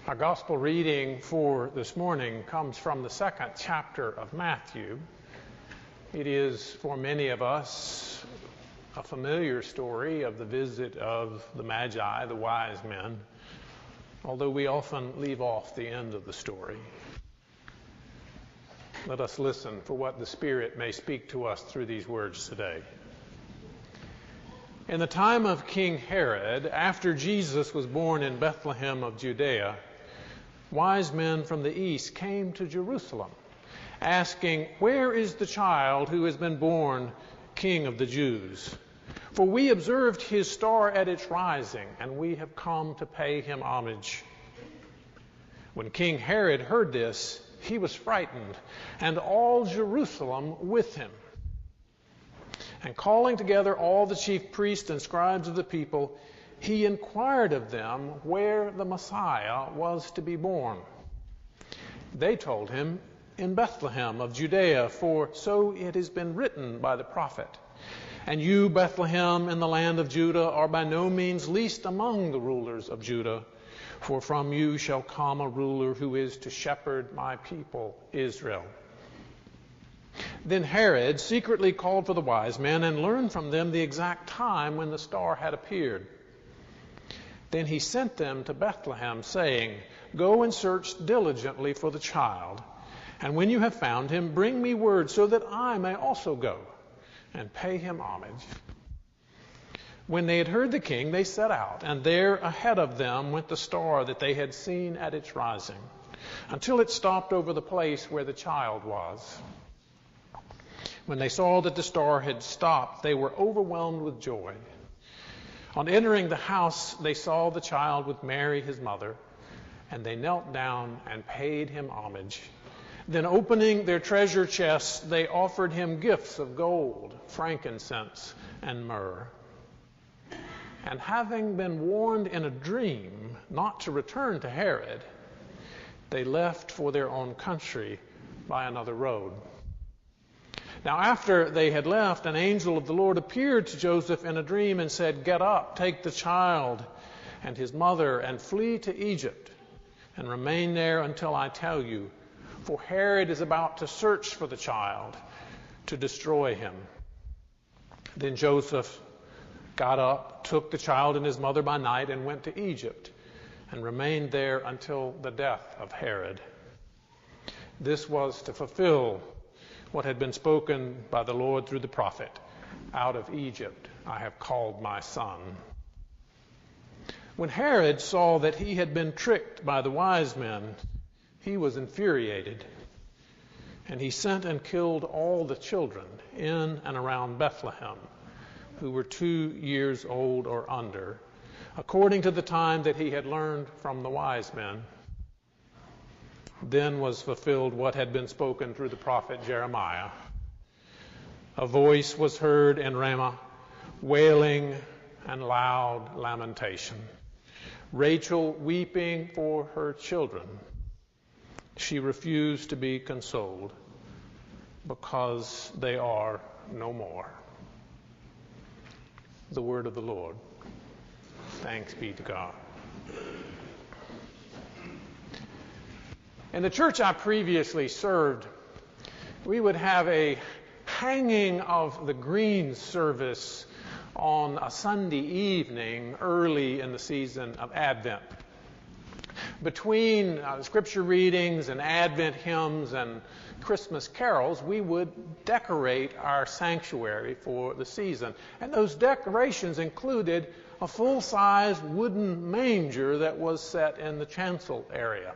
Our gospel reading for this morning comes from the second chapter of Matthew. It is, for many of us, a familiar story of the visit of the Magi, the wise men, although we often leave off the end of the story. Let us listen for what the Spirit may speak to us through these words today. In the time of King Herod, after Jesus was born in Bethlehem of Judea, wise men from the east came to Jerusalem, asking, "Where is the child who has been born King of the Jews? For we observed his star at its rising, and we have come to pay him homage." When King Herod heard this, he was frightened, and all Jerusalem with him. And calling together all the chief priests and scribes of the people, he inquired of them where the Messiah was to be born. They told him, "In Bethlehem of Judea, for so it has been written by the prophet. And you, Bethlehem, in the land of Judah, are by no means least among the rulers of Judah, for from you shall come a ruler who is to shepherd my people Israel." Then Herod secretly called for the wise men and learned from them the exact time when the star had appeared. Then he sent them to Bethlehem, saying, "Go and search diligently for the child, and when you have found him, bring me word so that I may also go and pay him homage." When they had heard the king, they set out, and there ahead of them went the star that they had seen at its rising, until it stopped over the place where the child was. When they saw that the star had stopped, they were overwhelmed with joy. On entering the house, they saw the child with Mary, his mother, and they knelt down and paid him homage. Then opening their treasure chests, they offered him gifts of gold, frankincense, and myrrh. And having been warned in a dream not to return to Herod, they left for their own country by another road. Now after they had left, an angel of the Lord appeared to Joseph in a dream and said, "Get up, take the child and his mother, and flee to Egypt, and remain there until I tell you, for Herod is about to search for the child to destroy him." Then Joseph got up, took the child and his mother by night, and went to Egypt, and remained there until the death of Herod. This was to fulfill what had been spoken by the Lord through the prophet, "Out of Egypt I have called my son." When Herod saw that he had been tricked by the wise men, he was infuriated, and he sent and killed all the children in and around Bethlehem who were 2 years old or under, according to the time that he had learned from the wise men. Then was fulfilled what had been spoken through the prophet Jeremiah. A voice was heard in Ramah, wailing and loud lamentation, Rachel weeping for her children. She refused to be consoled because they are no more. The word of the Lord. Thanks be to God. In the church I previously served, we would have a hanging of the green service on a Sunday evening early in the season of Advent. Between scripture readings and Advent hymns and Christmas carols, we would decorate our sanctuary for the season. And those decorations included a full-size wooden manger that was set in the chancel area.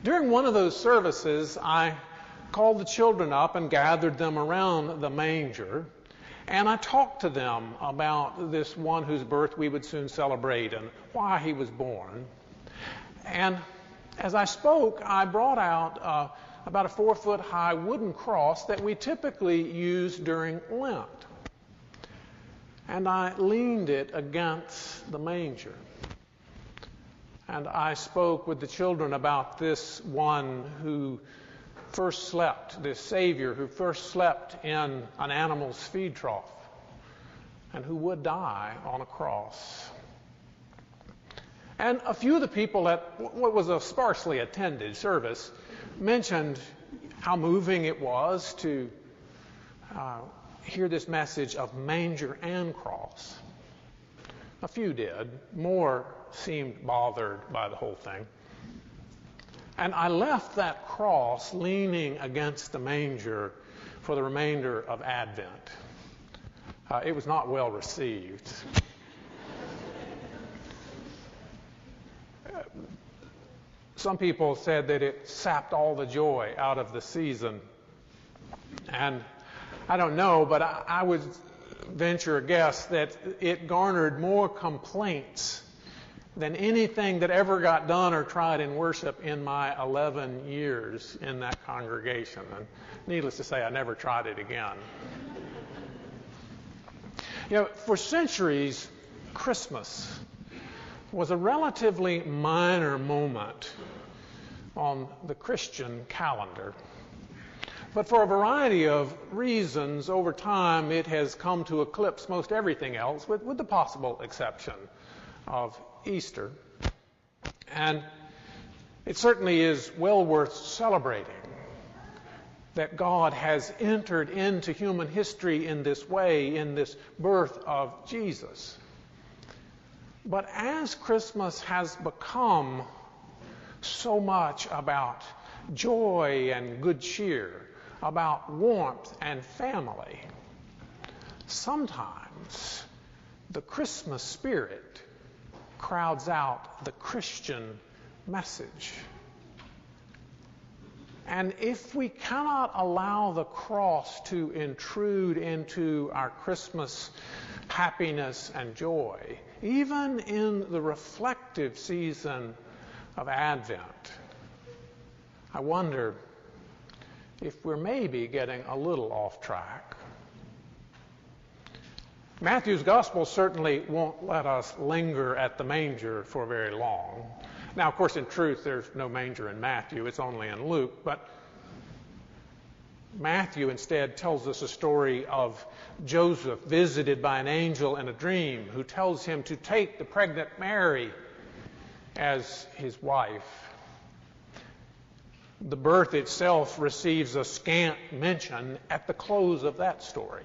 During one of those services, I called the children up and gathered them around the manger, and I talked to them about this one whose birth we would soon celebrate and why he was born. And as I spoke, I brought out about a 4-foot-high wooden cross that we typically use during Lent. And I leaned it against the manger. And I spoke with the children about this one who first slept, this Savior who first slept in an animal's feed trough and who would die on a cross. And a few of the people at what was a sparsely attended service mentioned how moving it was to hear this message of manger and cross. A few did. More seemed bothered by the whole thing. And I left that cross leaning against the manger for the remainder of Advent. It was not well received. Some people said that it sapped all the joy out of the season. And I don't know, but I would venture a guess that it garnered more complaints than anything that ever got done or tried in worship in my 11 years in that congregation. And needless to say, I never tried it again. You know, for centuries, Christmas was a relatively minor moment on the Christian calendar. But for a variety of reasons, over time, it has come to eclipse most everything else, with the possible exception of Easter. And it certainly is well worth celebrating that God has entered into human history in this way, in this birth of Jesus. But as Christmas has become so much about joy and good cheer, about warmth and family, sometimes the Christmas spirit crowds out the Christian message. And if we cannot allow the cross to intrude into our Christmas happiness and joy, even in the reflective season of Advent, I wonder if we're maybe getting a little off track. Matthew's gospel certainly won't let us linger at the manger for very long. Now, of course, in truth, there's no manger in Matthew. It's only in Luke. But Matthew instead tells us a story of Joseph visited by an angel in a dream who tells him to take the pregnant Mary as his wife. The birth itself receives a scant mention at the close of that story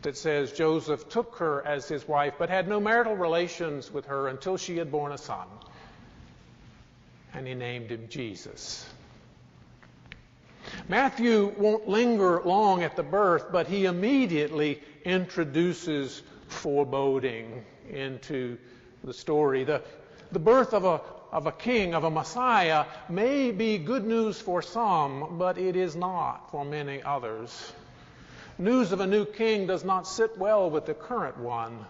that says Joseph took her as his wife but had no marital relations with her until she had borne a son. And he named him Jesus. Matthew won't linger long at the birth, but he immediately introduces foreboding into the story. The birth of a king, of a Messiah, may be good news for some, but it is not for many others. News of a new king does not sit well with the current one.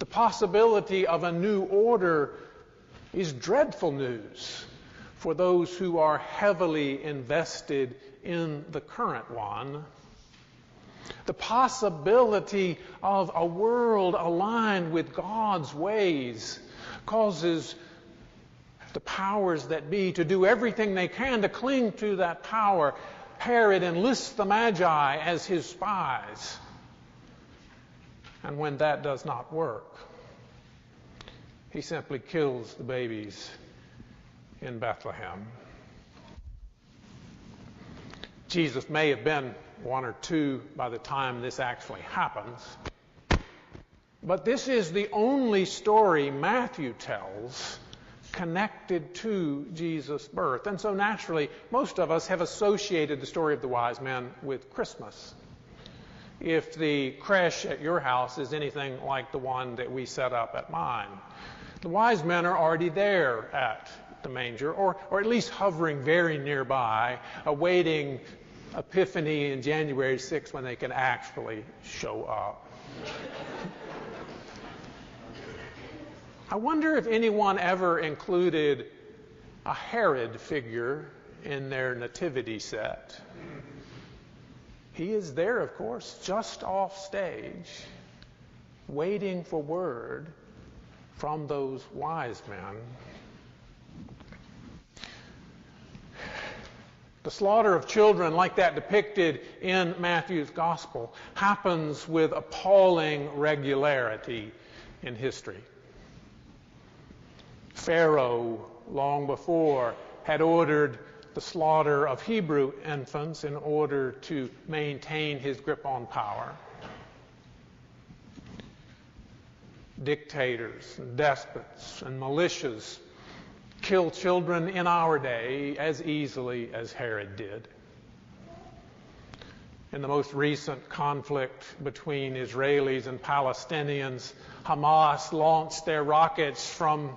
The possibility of a new order is dreadful news for those who are heavily invested in the current one. The possibility of a world aligned with God's ways causes the powers that be to do everything they can to cling to that power. Herod enlists the Magi as his spies. And when that does not work, he simply kills the babies in Bethlehem. Jesus may have been one or two by the time this actually happens. But this is the only story Matthew tells connected to Jesus' birth. And so naturally, most of us have associated the story of the wise men with Christmas. If the creche at your house is anything like the one that we set up at mine, the wise men are already there at the manger, or at least hovering very nearby, awaiting Epiphany in January 6th when they can actually show up. I wonder if anyone ever included a Herod figure in their nativity set. He is there, of course, just off stage, waiting for word from those wise men. The slaughter of children, like that depicted in Matthew's gospel, happens with appalling regularity in history. Pharaoh, long before, had ordered the slaughter of Hebrew infants in order to maintain his grip on power. Dictators, and despots, and militias kill children in our day as easily as Herod did. In the most recent conflict between Israelis and Palestinians, Hamas launched their rockets from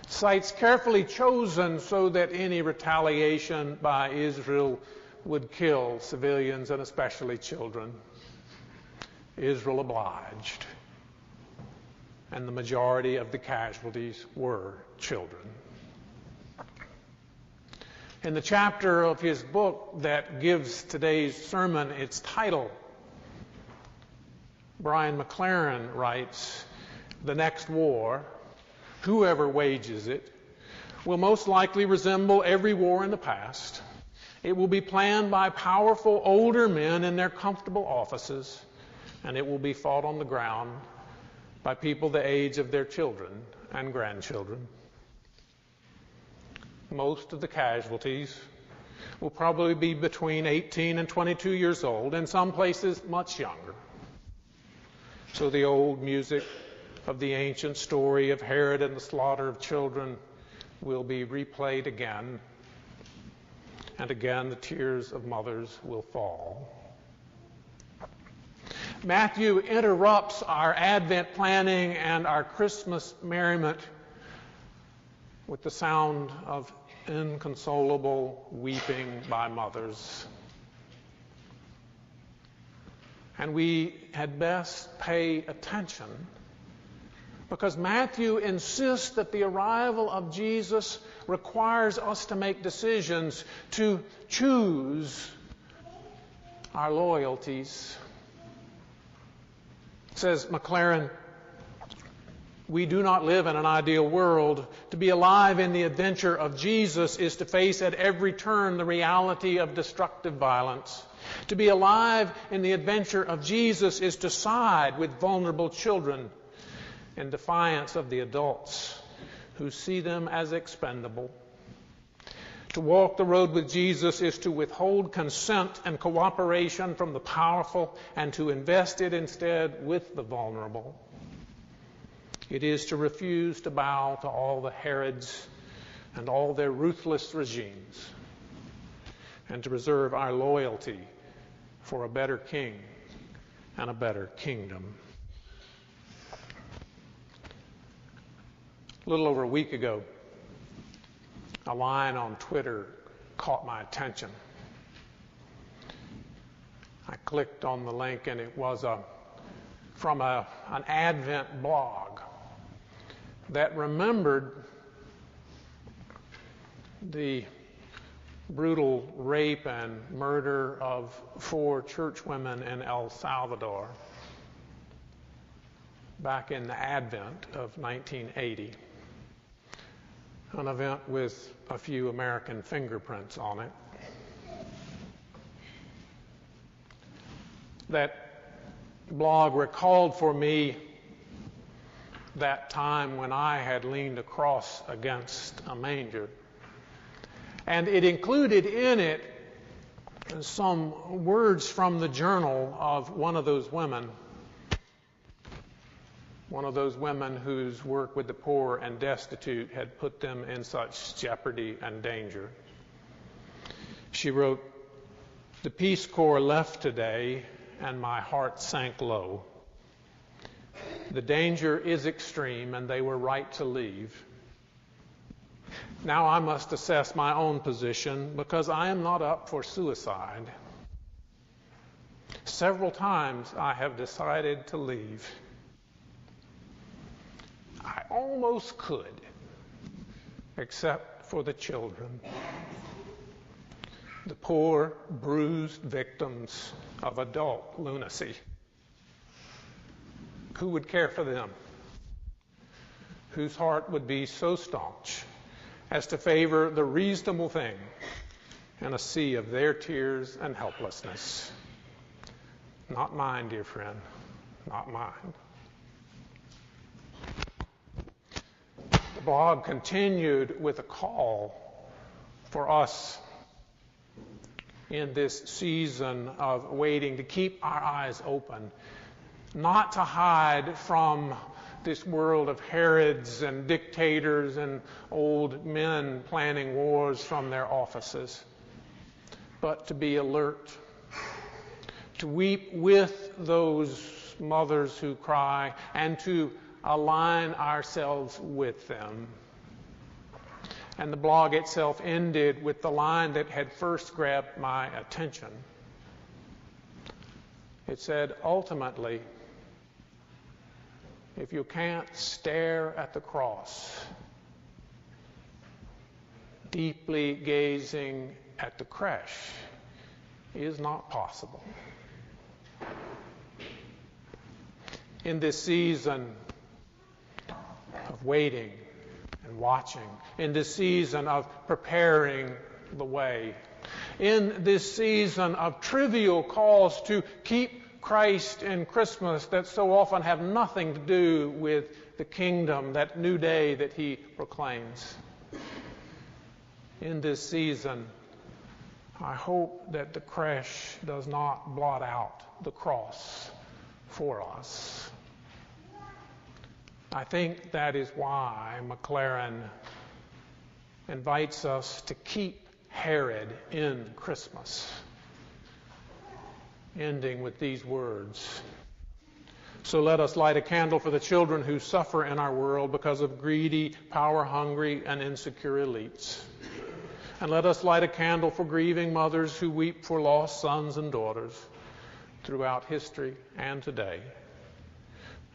sites carefully chosen so that any retaliation by Israel would kill civilians and especially children. Israel obliged, and the majority of the casualties were children. In the chapter of his book that gives today's sermon its title, Brian McLaren writes, "The next war, whoever wages it, will most likely resemble every war in the past. It will be planned by powerful older men in their comfortable offices, and it will be fought on the ground by people the age of their children and grandchildren. Most of the casualties will probably be between 18 and 22 years old, in some places much younger. So the old music of the ancient story of Herod and the slaughter of children will be replayed again, and again the tears of mothers will fall." Matthew interrupts our Advent planning and our Christmas merriment with the sound of inconsolable weeping by mothers. And we had best pay attention, because Matthew insists that the arrival of Jesus requires us to make decisions, to choose our loyalties. Says McLaren, "We do not live in an ideal world. To be alive in the adventure of Jesus is to face at every turn the reality of destructive violence. To be alive in the adventure of Jesus is to side with vulnerable children in defiance of the adults who see them as expendable. To walk the road with Jesus is to withhold consent and cooperation from the powerful and to invest it instead with the vulnerable. It is to refuse to bow to all the Herods and all their ruthless regimes, and to reserve our loyalty for a better king and a better kingdom." A little over a week ago, a line on Twitter caught my attention. I clicked on the link, and it was from an Advent blog that remembered the brutal rape and murder of 4 church women in El Salvador back in the Advent of 1980. An event with a few American fingerprints on it. That blog recalled for me that time when I had leaned across against a manger. And it included in it some words from the journal of one of those women whose work with the poor and destitute had put them in such jeopardy and danger. She wrote, "The Peace Corps left today, and my heart sank low. The danger is extreme, and they were right to leave. Now I must assess my own position, because I am not up for suicide. Several times I have decided to leave. I almost could, except for the children, the poor, bruised victims of adult lunacy. Who would care for them? Whose heart would be so staunch as to favor the reasonable thing in a sea of their tears and helplessness? Not mine, dear friend, not mine." The blog continued with a call for us in this season of waiting to keep our eyes open, not to hide from this world of Herods and dictators and old men planning wars from their offices, but to be alert, to weep with those mothers who cry, and to align ourselves with them. And the blog itself ended with the line that had first grabbed my attention. It said, ultimately, if you can't stare at the cross, deeply gazing at the creche is not possible. In this season of waiting and watching, in this season of preparing the way, in this season of trivial calls to keep Christ in Christmas that so often have nothing to do with the kingdom, that new day that he proclaims. In this season, I hope that the creche does not blot out the cross for us. I think that is why McLaren invites us to keep Herod in Christmas, ending with these words. So let us light a candle for the children who suffer in our world because of greedy, power-hungry, and insecure elites. And let us light a candle for grieving mothers who weep for lost sons and daughters throughout history and today.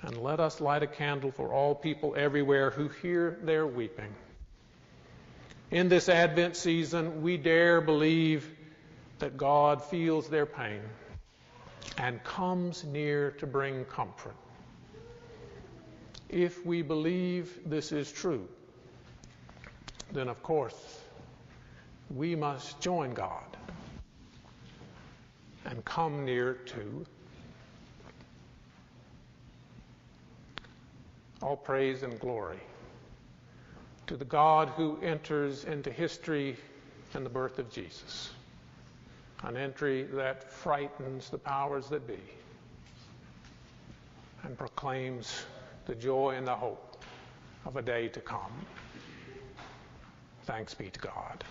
And let us light a candle for all people everywhere who hear their weeping. In this Advent season, we dare believe that God feels their pain and comes near to bring comfort. If we believe this is true, then of course we must join God and come near too. All praise and glory to the God who enters into history in the birth of Jesus, an entry that frightens the powers that be and proclaims the joy and the hope of a day to come. Thanks be to God.